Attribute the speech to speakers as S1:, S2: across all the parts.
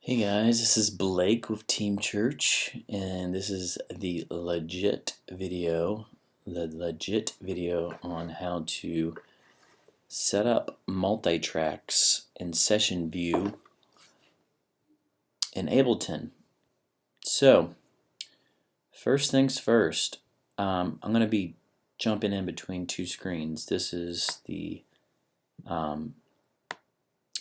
S1: Hey guys, this is Blake with Team Church, and this is the legit video on how to set up multi-tracks in session view in Ableton. So, first things first, I'm going to be jumping in between two screens. This is the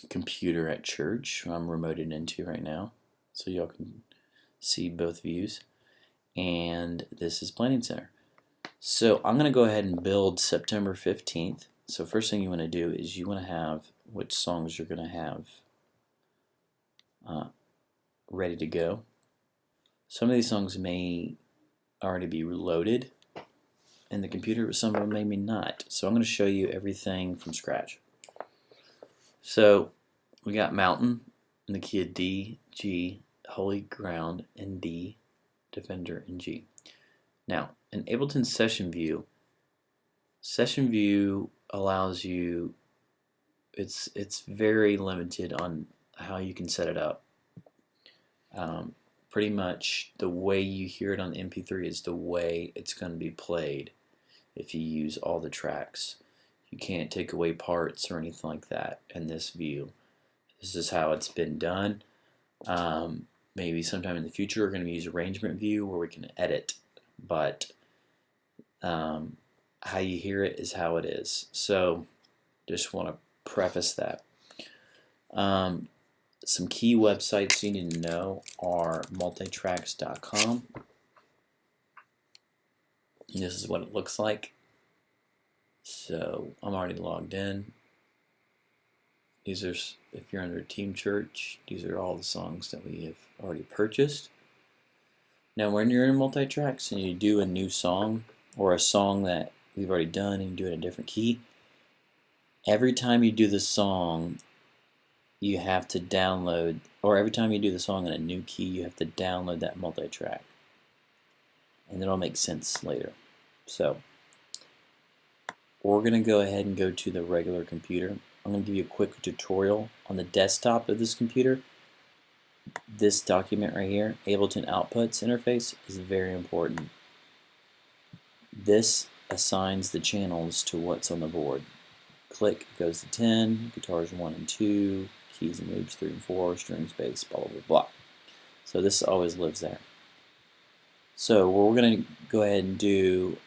S1: computer at church I'm remoted into right now, so y'all can see both views, and this is Planning Center. So I'm going to go ahead and build September 15th. So first thing you want to do is you want to have which songs you're going to have ready to go. Some of these songs may already be loaded in the computer, but some of them maybe not. So I'm going to show you everything from scratch. So we got Mountain in the key of D, G, Holy Ground in D, Defender in G. Now, in Ableton Session View allows you, it's very limited on how you can set it up. Pretty much the way you hear it on the MP3 is the way it's going to be played if you use all the tracks. You can't take away parts or anything like that in this view. This is how it's been done. Maybe sometime in the future we're going to use arrangement view where we can edit, but how you hear it is how it is. So just want to preface that. Some key websites you need to know are multitracks.com. This is what it looks like. So I'm already logged in. These are, if you're under Team Church, these are all the songs that we have already purchased. Now when you're in multi-tracks and you do a new song or a song that we've already done and you do it in a different key, every time you do the song you have to download, or every time you do the song in a new key you have to download that multi-track, and it'll make sense later. So we're going to go ahead and go to the regular computer. I'm going to give you a quick tutorial on the desktop of this computer. This document right here, Ableton Outputs interface, is very important. This assigns the channels to what's on the board. Click goes to 10, guitars 1 and 2, keys and loops 3 and 4, strings, bass, blah, blah, blah. So this always lives there. So what we're going to go ahead and do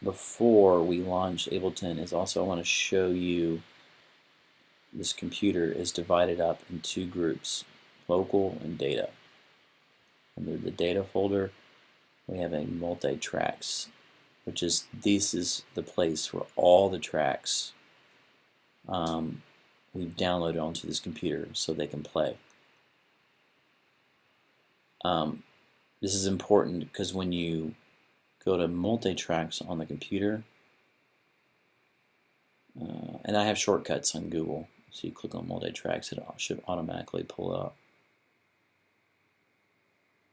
S1: before we launch Ableton is also I want to show you this computer is divided up in two groups, local and data. Under the data folder we have a multi-tracks, which is, this is the place where all the tracks we've downloaded onto this computer so they can play. This is important because when you go to multi-tracks on the computer, and I have shortcuts on Google, so you click on multi-tracks, it should automatically pull up,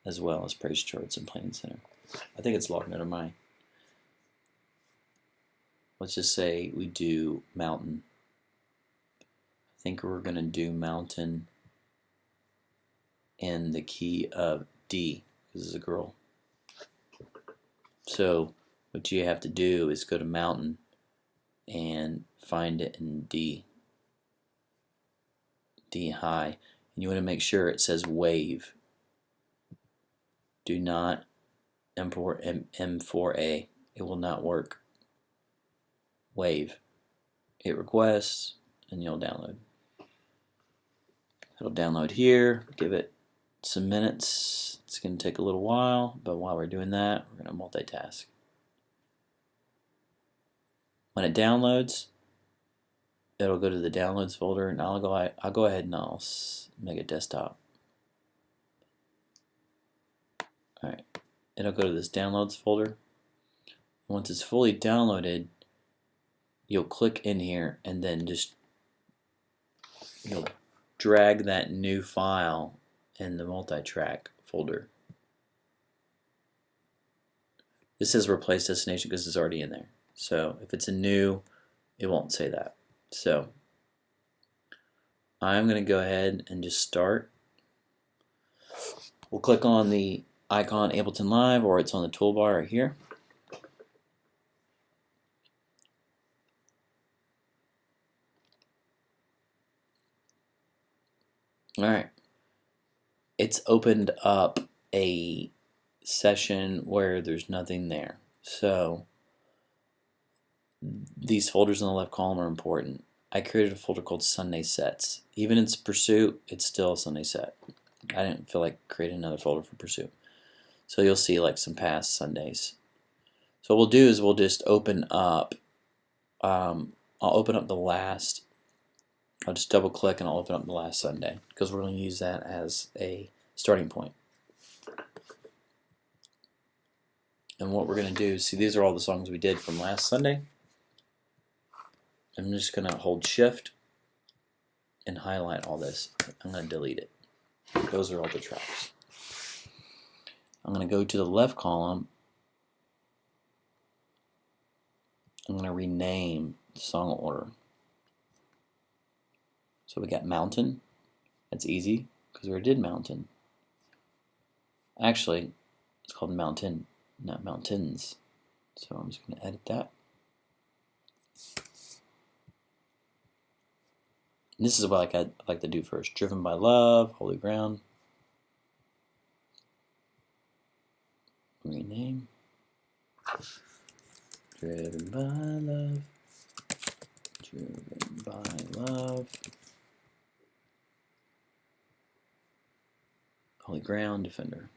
S1: as well as Praise Charts and Planning Center. I think it's logged under mine. Let's just say we do Mountain. I think we're going to do Mountain in the key of D, because it's a girl. So what you have to do is go to Mountain and find it in D high, and you want to make sure it says Wave. Do not import M4A, it will not work. Wave, hit request, and you'll download. It'll download here, give it some minutes. It's going to take a little while, but while we're doing that, we're going to multitask. When it downloads, it'll go to the downloads folder, and I'll go ahead and I'll make a desktop. Alright, it'll go to this downloads folder. Once it's fully downloaded, you'll click in here and then just you'll drag that new file in the multi-track folder. This says replace destination because it's already in there. So if it's a new, it won't say that. So I'm going to go ahead and just start. We'll click on the icon Ableton Live, or it's on the toolbar right here. Alright, it's opened up a session where there's nothing there. So these folders in the left column are important. I created a folder called Sunday Sets. Even in Pursuit, it's still a Sunday set. I didn't feel like creating another folder for Pursuit. So you'll see like some past Sundays. So what we'll do is we'll just open up, I'll open up the last, I'll just double click and I'll open up the last Sunday because we're going to use that as a starting point. And what we're going to do, see, these are all the songs we did from last Sunday. I'm just going to hold Shift and highlight all this. I'm going to delete it. Those are all the tracks. I'm going to go to the left column. I'm going to rename the song order. So we got Mountain. That's easy because we already did Mountain. Actually, it's called Mountain, not Mountains. So I'm just going to edit that. And this is what I like to do first. Driven by Love, Holy Ground. Rename. Driven by Love. Driven by Love. Holy Ground, Defender.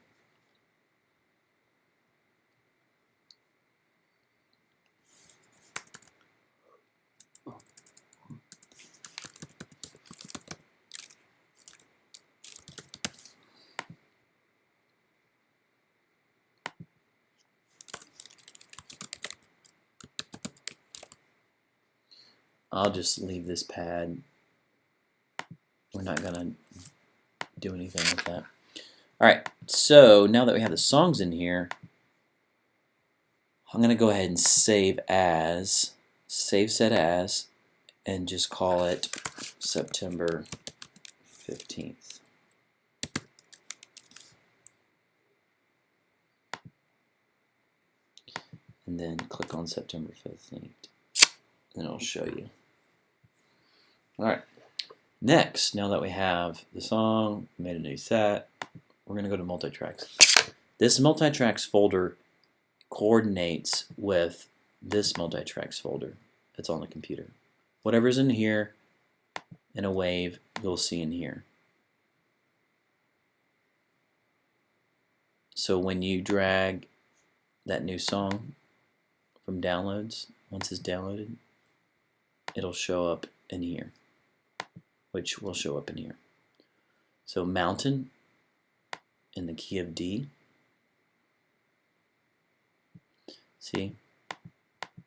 S1: I'll just leave this pad. We're not going to do anything with that. Alright, so now that we have the songs in here, I'm going to go ahead and save set as, and just call it September 15th. And then click on September 15th, and it'll show you. Alright, next, now that we have the song, we made a new set, we're going to go to multitracks. This multitracks folder coordinates with this multitracks folder that's on the computer. Whatever's in here in a wave, you'll see in here. So when you drag that new song from downloads, once it's downloaded, it'll show up in here, which will show up in here. So Mountain in the key of D. See,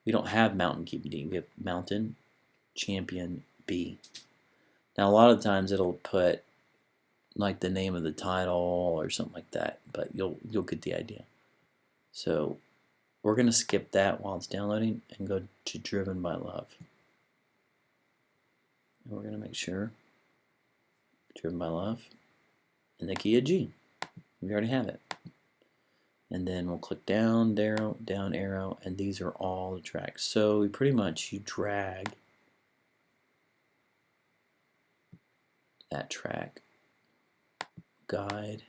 S1: we don't have Mountain key of D. We have Mountain, Champion, B. Now a lot of times it'll put like the name of the title or something like that, but you'll get the idea. So we're going to skip that while it's downloading and go to Driven by Love. And we're going to make sure Driven by Love in the key of G. We already have it. And then we'll click down arrow, and these are all the tracks. So we pretty much, you drag that track, guide,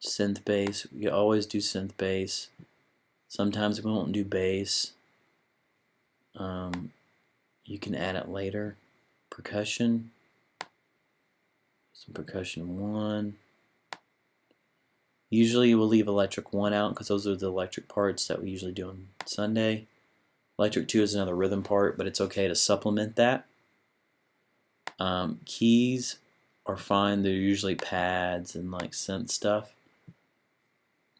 S1: synth bass. We always do synth bass. Sometimes we won't do bass. You can add it later. Percussion. Some percussion 1. Usually we'll leave electric 1 out because those are the electric parts that we usually do on Sunday. Electric 2 is another rhythm part, but it's okay to supplement that. Keys are fine. They're usually pads and like synth stuff.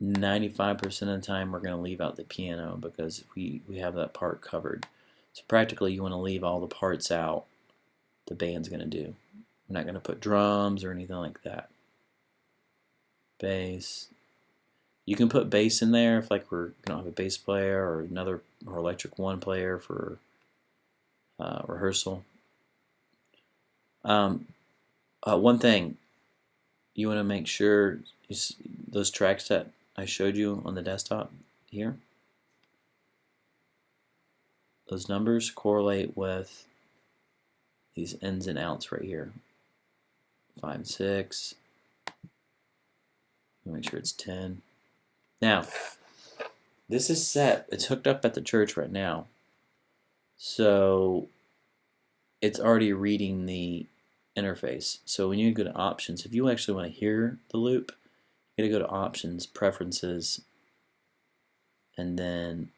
S1: 95% of the time we're going to leave out the piano because we have that part covered. So practically you want to leave all the parts out the band's going to do. We're not going to put drums or anything like that. Bass. You can put bass in there if like we don't have a bass player or electric 1 player for rehearsal. One thing, you want to make sure those tracks that I showed you on the desktop here, those numbers correlate with these ins and outs right here. 5 and 6. Make sure it's 10. Now, this is set. It's hooked up at the church right now. So it's already reading the interface. So when you go to options, if you actually want to hear the loop, you gotta go to options, preferences, and then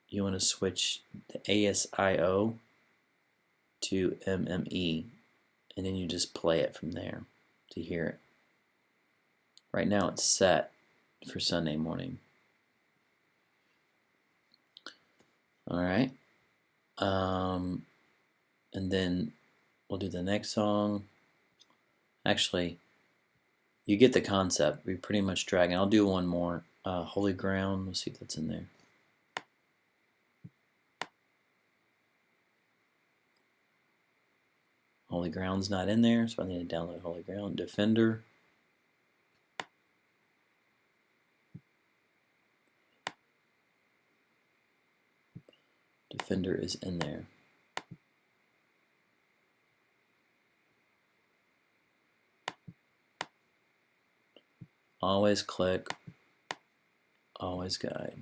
S1: you want to switch the ASIO to MME, and then you just play it from there to hear it. Right now it's set for Sunday morning. Alright. And then we'll do the next song. Actually, you get the concept. We pretty much drag it. I'll do one more. Holy Ground. Let's see if that's in there. Holy Ground's not in there, so I need to download Holy Ground. Defender. Defender is in there. Always click, always guide.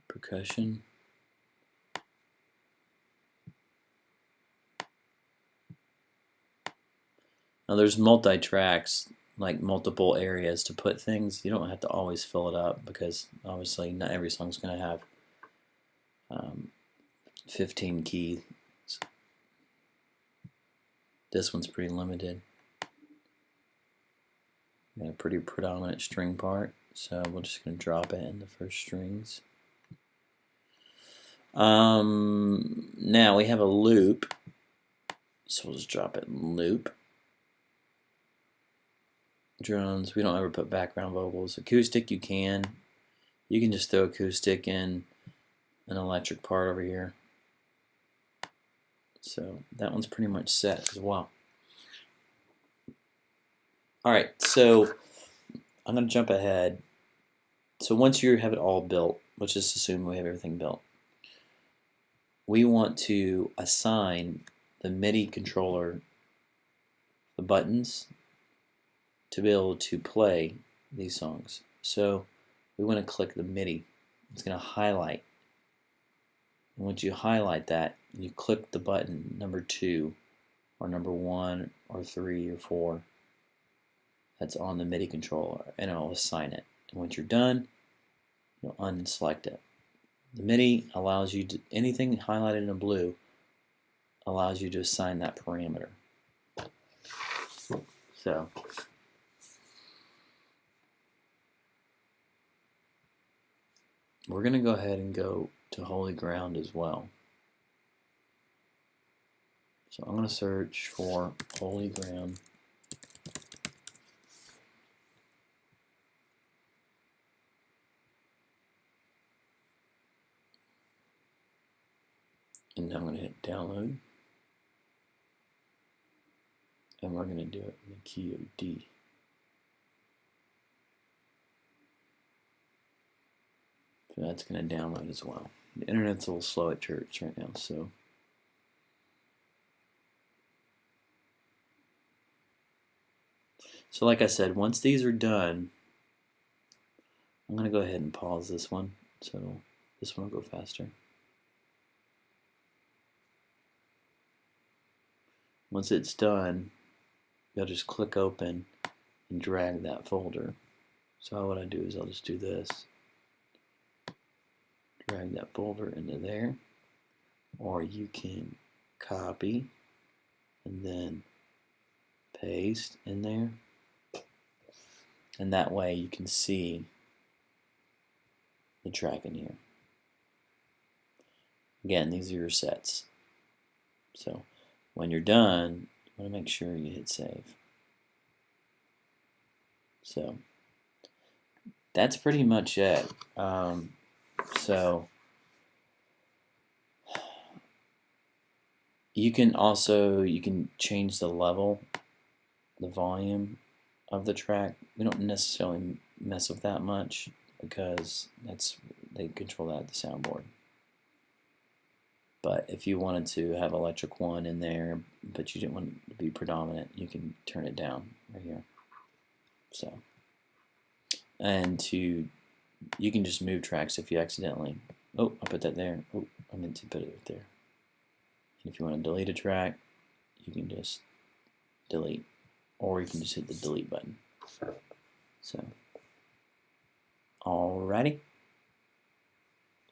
S1: Percussion. Now there's multi-tracks, like multiple areas to put things. You don't have to always fill it up because obviously not every song's going to have 15 keys. This one's pretty limited. Got a pretty predominant string part, so we're just going to drop it in the first strings. Now we have a loop, so we'll just drop it in loop. Drums, we don't ever put background vocals. Acoustic, you can just throw acoustic in an electric part over here. So that one's pretty much set as well. Alright, so I'm going to jump ahead. So once you have it all built, let's just assume we have everything built, we want to assign the MIDI controller the buttons to be able to play these songs. So we want to click the MIDI. It's going to highlight. And once you highlight that, you click the button number 2 or number 1 or 3 or 4 that's on the MIDI controller, and it'll assign it. And once you're done, you'll unselect it. The MIDI allows you to, anything highlighted in blue allows you to assign that parameter. So we're going to go ahead and go to Holy Ground as well. So I'm going to search for Holy Ground. And I'm going to hit download. And we're going to do it in the key of D. So that's going to download as well. The internet's a little slow at church right now, so. So like I said, once these are done, I'm going to go ahead and pause this one, so this one will go faster. Once it's done, you'll just click open and drag that folder. So what I do is I'll just do this. Drag that folder into there, or you can copy and then paste in there, and that way you can see the track in here. Again, these are your sets. So when you're done, you want to make sure you hit save. So that's pretty much it. So you can change the level, the volume of the track. We don't necessarily mess with that much because they control that at the soundboard. But if you wanted to have Electric 1 in there, but you didn't want it to be predominant, you can turn it down right here. So, and you can just move tracks if you accidentally. Oh, I put that there. Oh, I meant to put it right there. And if you want to delete a track, you can just delete, or you can just hit the delete button. So, alrighty.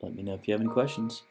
S1: Let me know if you have any questions.